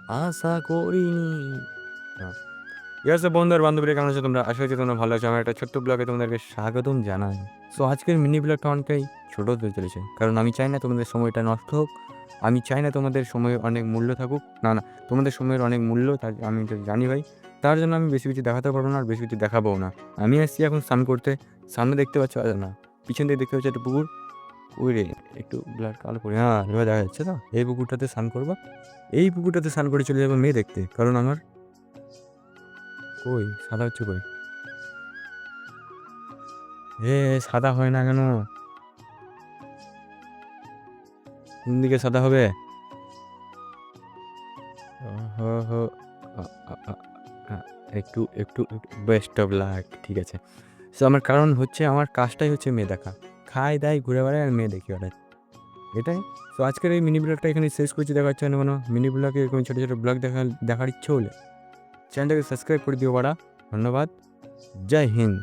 আশা করিনি। ঠিক আছে বন্ধু আর বান্ধবীরা, কেমন আছো তোমরা? আশা করছি তোমরা ভালো আছো। আমার একটা ছোট্ট ব্লগে তোমাদেরকে স্বাগতম জানাই। সো আজকের মিনি ব্লগটা অনেকটাই ছোটো হতে চলেছে, কারণ আমি চাই না তোমাদের সময়টা নষ্ট হোক। আমি চাই না তোমাদের সময়ের অনেক মূল্য থাকুক। না না, তোমাদের সময়ের অনেক মূল্য, তার আমি তো জানি ভাই। তার জন্য আমি বেশি কিছু দেখাতে পারবো না, আর বেশি কিছু দেখাবোও না। আমি আসছি এখন স্নান করতে। সামনে দেখতে পাচ্ছ, না পিছন দিকে দেখতে পাচ্ছ একটা পুকুর। ওই রে, একটু ব্লাড কালো করে, হ্যাঁ এবার দেখা যাচ্ছে তো। এই পুকুরটাতে স্নান করবো। এই পুকুরটাতে স্নান করে চলে যাবো মেয়ে দেখতে, কারণ আমার কই সাদা হচ্ছে কই? এ সাদা হয় না কেন? কোন দিকে সাদা হবে? হো হো, আ, আ, আ, আ, একটু একটু বেস্ট অফ লাক, ঠিক আছে। সো আমার কারণ হচ্ছে, আমার কাজটাই হচ্ছে মেয়ে দেখা। খাই দাই ঘুরে বেড়াই আর মেয়ে দেখি বেড়াই, এটাই। তো আজকের এই মিনি ব্লগটা এখানে শেষ করছি। দেখা হচ্ছে না কোনো মিনি ব্লগে, এরকম ছোটো ছোটো ব্লগ দেখার ইচ্ছে হলে চ্যানেলটাকে সাবস্ক্রাইব করে দিও বাড়া। ধন্যবাদ। জয় হিন্দ।